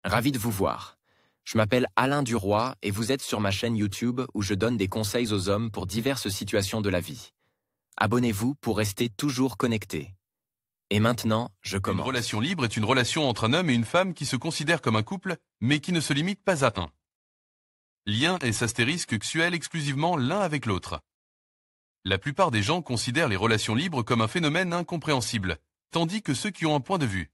Ravi de vous voir. Je m'appelle Alain Duroy et vous êtes sur ma chaîne YouTube où je donne des conseils aux hommes pour diverses situations de la vie. Abonnez-vous pour rester toujours connecté. Et maintenant, je Une commence. relation libre est une relation entre un homme et une femme qui se considèrent comme un couple, mais qui ne se limite pas à un lien sexuel exclusivement l'un avec l'autre. La plupart des gens considèrent les relations libres comme un phénomène incompréhensible, tandis que ceux qui ont un point de vue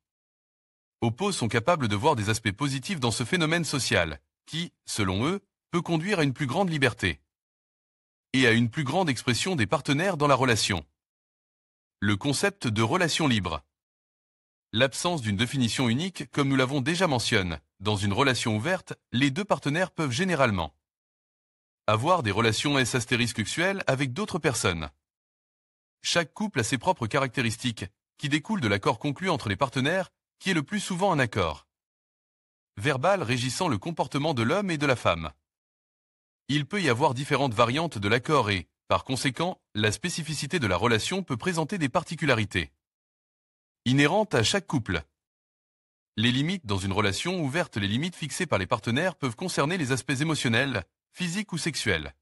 opposé sont capables de voir des aspects positifs dans ce phénomène social, qui, selon eux, peut conduire à une plus grande liberté et à une plus grande expression des partenaires dans la relation. Le concept de relation libre. L'absence d'une définition unique, comme nous l'avons déjà mentionné, dans une relation ouverte, les deux partenaires peuvent généralement avoir des relations sexuelles avec d'autres personnes. Chaque couple a ses propres caractéristiques, qui découlent de l'accord conclu entre les partenaires, qui est le plus souvent un accord verbal régissant le comportement de l'homme et de la femme. Il peut y avoir différentes variantes de l'accord et, par conséquent, la spécificité de la relation peut présenter des particularités inhérentes à chaque couple. Les limites dans une relation ouverte. Les limites fixées par les partenaires peuvent concerner les aspects émotionnels, physiques ou sexuels.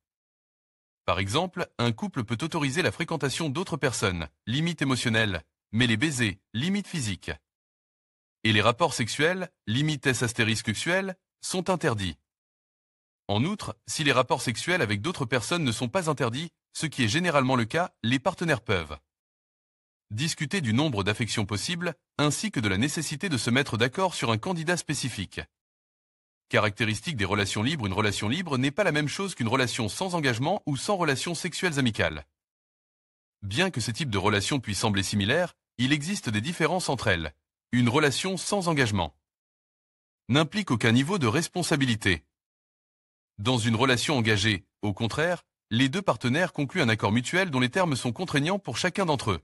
Par exemple, un couple peut autoriser la fréquentation d'autres personnes, limite émotionnelle, mais les baisers, limite physique. Et les rapports sexuels, limite sexuelle, sont interdits. En outre, si les rapports sexuels avec d'autres personnes ne sont pas interdits, ce qui est généralement le cas, les partenaires peuvent discuter du nombre d'affections possibles, ainsi que de la nécessité de se mettre d'accord sur un candidat spécifique. Caractéristique des relations libres. Une relation libre n'est pas la même chose qu'une relation sans engagement ou sans relations sexuelles amicales. Bien que ces types de relations puissent sembler similaires, il existe des différences entre elles. Une relation sans engagement n'implique aucun niveau de responsabilité. Dans une relation engagée, au contraire, les deux partenaires concluent un accord mutuel dont les termes sont contraignants pour chacun d'entre eux.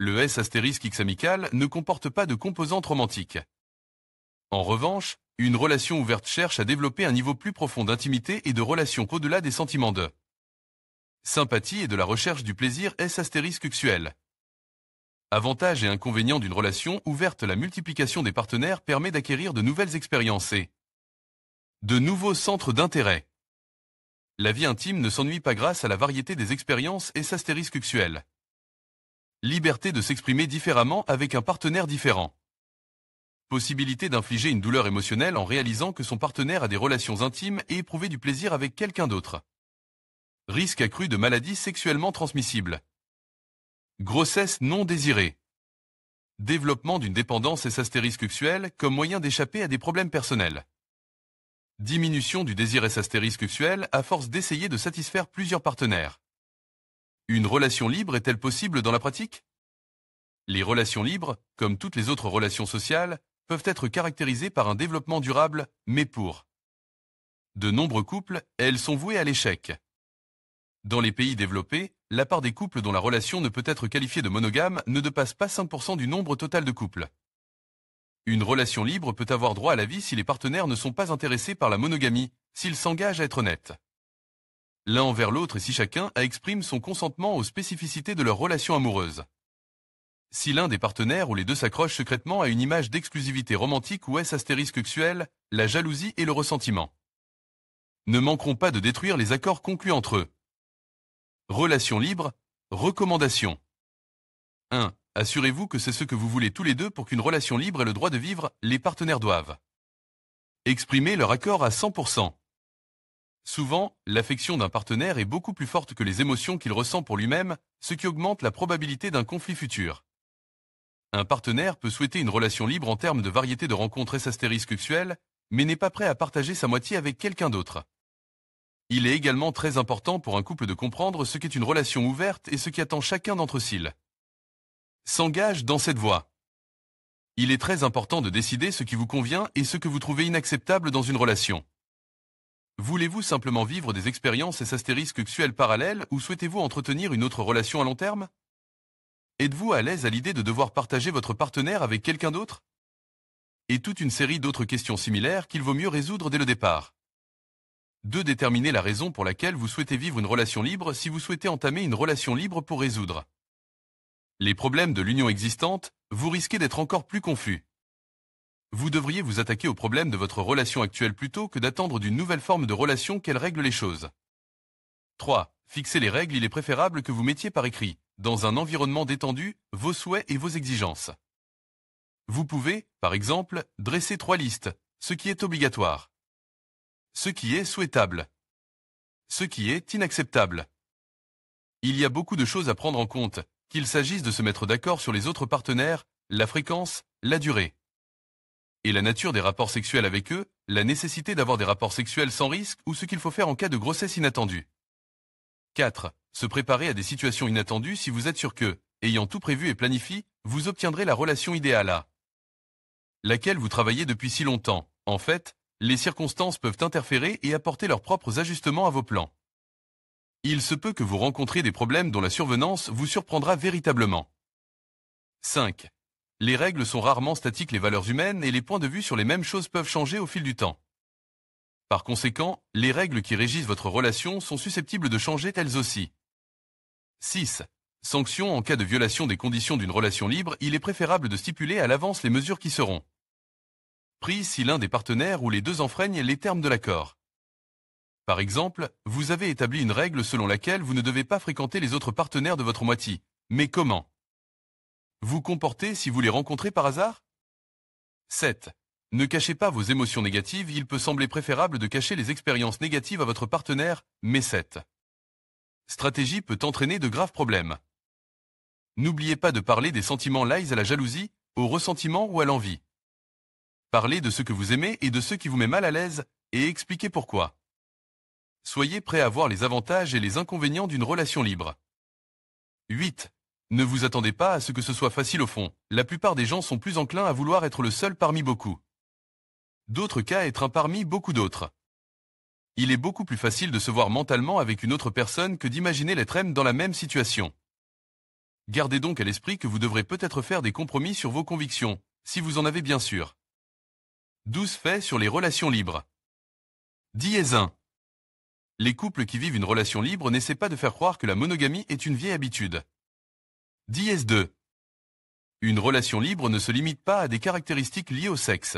Le S*X amical ne comporte pas de composante romantique. En revanche, une relation ouverte cherche à développer un niveau plus profond d'intimité et de relation au-delà des sentiments de sympathie et de la recherche du plaisir S*Sexuel. Avantages et inconvénients d'une relation ouverte. La multiplication des partenaires permet d'acquérir de nouvelles expériences et de nouveaux centres d'intérêt. La vie intime ne s'ennuie pas grâce à la variété des expériences S*Sexuelles. Liberté de s'exprimer différemment avec un partenaire différent. Possibilité d'infliger une douleur émotionnelle en réalisant que son partenaire a des relations intimes et éprouver du plaisir avec quelqu'un d'autre. Risque accru de maladies sexuellement transmissibles. Grossesse non désirée. Développement d'une dépendance sexuelle comme moyen d'échapper à des problèmes personnels. Diminution du désir sexuel à force d'essayer de satisfaire plusieurs partenaires. Une relation libre est-elle possible dans la pratique? Les relations libres, comme toutes les autres relations sociales, peuvent être caractérisées par un développement durable, mais pour de nombreux couples, elles sont vouées à l'échec. Dans les pays développés, la part des couples dont la relation ne peut être qualifiée de monogame ne dépasse pas 5% du nombre total de couples. Une relation libre peut avoir droit à la vie si les partenaires ne sont pas intéressés par la monogamie, s'ils s'engagent à être honnêtes l'un envers l'autre et si chacun exprime son consentement aux spécificités de leur relation amoureuse. Si l'un des partenaires ou les deux s'accrochent secrètement à une image d'exclusivité romantique ou S*Sexuelle, la jalousie et le ressentiment ne manqueront pas de détruire les accords conclus entre eux. Relation libre, recommandation. 1. Assurez-vous que c'est ce que vous voulez tous les deux pour qu'une relation libre ait le droit de vivre. Les partenaires doivent exprimer leur accord à 100%. Souvent, l'affection d'un partenaire est beaucoup plus forte que les émotions qu'il ressent pour lui-même, ce qui augmente la probabilité d'un conflit futur. Un partenaire peut souhaiter une relation libre en termes de variété de rencontres sexuelles, mais n'est pas prêt à partager sa moitié avec quelqu'un d'autre. Il est également très important pour un couple de comprendre ce qu'est une relation ouverte et ce qui attend chacun d'entre eux s'il s'engage dans cette voie. Il est très important de décider ce qui vous convient et ce que vous trouvez inacceptable dans une relation. Voulez-vous simplement vivre des expériences sexuelles parallèles ou souhaitez-vous entretenir une autre relation à long terme? Êtes-vous à l'aise à l'idée de devoir partager votre partenaire avec quelqu'un d'autre? Et toute une série d'autres questions similaires qu'il vaut mieux résoudre dès le départ. 2. Déterminer la raison pour laquelle vous souhaitez vivre une relation libre. Si vous souhaitez entamer une relation libre pour résoudre les problèmes de l'union existante, vous risquez d'être encore plus confus. vous devriez vous attaquer au problème de votre relation actuelle plutôt que d'attendre d'une nouvelle forme de relation qu'elle règle les choses. 3. Fixer les règles, il est préférable que vous mettiez par écrit, dans un environnement détendu, vos souhaits et vos exigences. Vous pouvez, par exemple, dresser 3 listes, ce qui est obligatoire, ce qui est souhaitable, ce qui est inacceptable. Il y a beaucoup de choses à prendre en compte, qu'il s'agisse de se mettre d'accord sur les autres partenaires, la fréquence, la durée. Et la nature des rapports sexuels avec eux, la nécessité d'avoir des rapports sexuels sans risque ou ce qu'il faut faire en cas de grossesse inattendue. 4. Se préparer à des situations inattendues si vous êtes sûr que, ayant tout prévu et planifié, vous obtiendrez la relation idéale à laquelle vous travaillez depuis si longtemps. En fait, les circonstances peuvent interférer et apporter leurs propres ajustements à vos plans. Il se peut que vous rencontriez des problèmes dont la survenance vous surprendra véritablement. 5. Les règles sont rarement statiques, les valeurs humaines et les points de vue sur les mêmes choses peuvent changer au fil du temps. Par conséquent, les règles qui régissent votre relation sont susceptibles de changer elles aussi. 6. Sanctions en cas de violation des conditions d'une relation libre, il est préférable de stipuler à l'avance les mesures qui seront prises si l'un des partenaires ou les deux enfreignent les termes de l'accord. Par exemple, vous avez établi une règle selon laquelle vous ne devez pas fréquenter les autres partenaires de votre moitié. Mais comment vous comportez si vous les rencontrez par hasard? 7. Ne cachez pas vos émotions négatives, il peut sembler préférable de cacher les expériences négatives à votre partenaire, mais cette stratégie peut entraîner de graves problèmes. N'oubliez pas de parler des sentiments liés à la jalousie, au ressentiment ou à l'envie. Parlez de ce que vous aimez et de ce qui vous met mal à l'aise, et expliquez pourquoi. Soyez prêt à voir les avantages et les inconvénients d'une relation libre. 8. Ne vous attendez pas à ce que ce soit facile au fond, la plupart des gens sont plus enclins à vouloir être le seul parmi beaucoup. D'autres cas être un parmi beaucoup d'autres. Il est beaucoup plus facile de se voir mentalement avec une autre personne que d'imaginer l'être dans la même situation. Gardez donc à l'esprit que vous devrez peut-être faire des compromis sur vos convictions, si vous en avez bien sûr. 12 faits sur les relations libres. 10-1. Les couples qui vivent une relation libre n'essaient pas de faire croire que la monogamie est une vieille habitude. 10-2. Une relation libre ne se limite pas à des caractéristiques liées au sexe.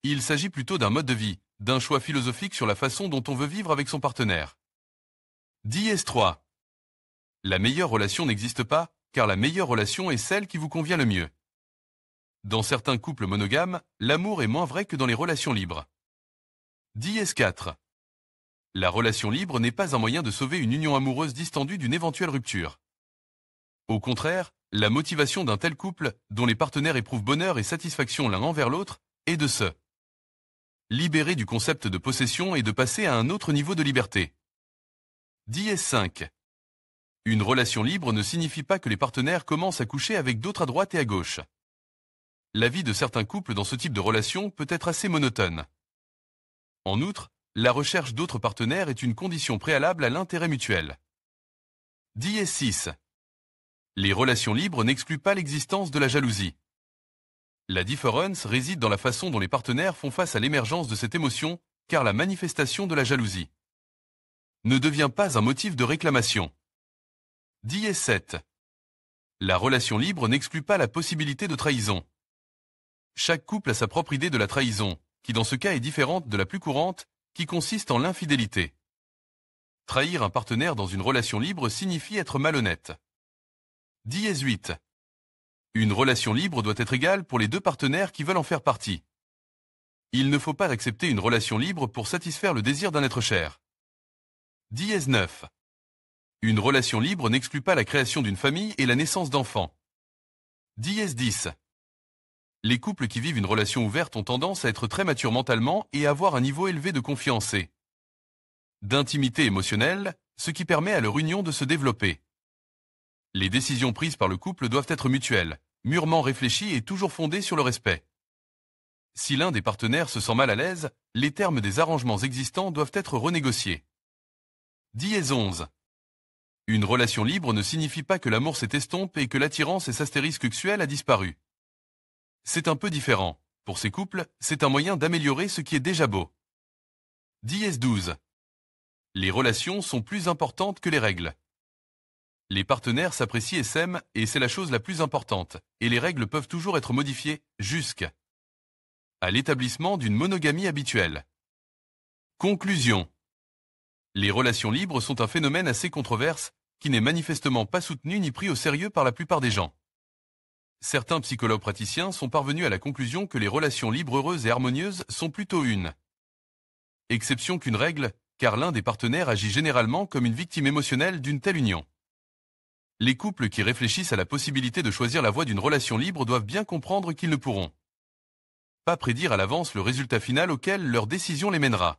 Il s'agit plutôt d'un mode de vie, d'un choix philosophique sur la façon dont on veut vivre avec son partenaire. 10-3. La meilleure relation n'existe pas, car la meilleure relation est celle qui vous convient le mieux. Dans certains couples monogames, l'amour est moins vrai que dans les relations libres. 10-4. La relation libre n'est pas un moyen de sauver une union amoureuse distendue d'une éventuelle rupture. Au contraire, la motivation d'un tel couple, dont les partenaires éprouvent bonheur et satisfaction l'un envers l'autre, est de se libérer du concept de possession et de passer à un autre niveau de liberté. 10-5. Une relation libre ne signifie pas que les partenaires commencent à coucher avec d'autres à droite et à gauche. La vie de certains couples dans ce type de relation peut être assez monotone. En outre, la recherche d'autres partenaires est une condition préalable à l'intérêt mutuel. 10-6. Les relations libres n'excluent pas l'existence de la jalousie. La différence réside dans la façon dont les partenaires font face à l'émergence de cette émotion, car la manifestation de la jalousie ne devient pas un motif de réclamation. 10-7. La relation libre n'exclut pas la possibilité de trahison. Chaque couple a sa propre idée de la trahison, qui dans ce cas est différente de la plus courante, qui consiste en l'infidélité. Trahir un partenaire dans une relation libre signifie être malhonnête. 10-8. Une relation libre doit être égale pour les deux partenaires qui veulent en faire partie. Il ne faut pas accepter une relation libre pour satisfaire le désir d'un être cher. 10-9. Une relation libre n'exclut pas la création d'une famille et la naissance d'enfants. 10-10. Les couples qui vivent une relation ouverte ont tendance à être très matures mentalement et à avoir un niveau élevé de confiance et d'intimité émotionnelle, ce qui permet à leur union de se développer. Les décisions prises par le couple doivent être mutuelles, mûrement réfléchies et toujours fondées sur le respect. Si l'un des partenaires se sent mal à l'aise, les termes des arrangements existants doivent être renégociés. 10-11. Une relation libre ne signifie pas que l'amour s'est estompé et que l'attirance et sexuelle sexuelle a disparu. C'est un peu différent. Pour ces couples, c'est un moyen d'améliorer ce qui est déjà beau. 10-12. Les relations sont plus importantes que les règles. Les partenaires s'apprécient et s'aiment, et c'est la chose la plus importante, et les règles peuvent toujours être modifiées, jusqu'à à l'établissement d'une monogamie habituelle. Conclusion. Les relations libres sont un phénomène assez controverse qui n'est manifestement pas soutenu ni pris au sérieux par la plupart des gens. Certains psychologues praticiens sont parvenus à la conclusion que les relations libres heureuses et harmonieuses sont plutôt une exception qu'une règle, car l'un des partenaires agit généralement comme une victime émotionnelle d'une telle union. Les couples qui réfléchissent à la possibilité de choisir la voie d'une relation libre doivent bien comprendre qu'ils ne pourront pas prédire à l'avance le résultat final auquel leur décision les mènera.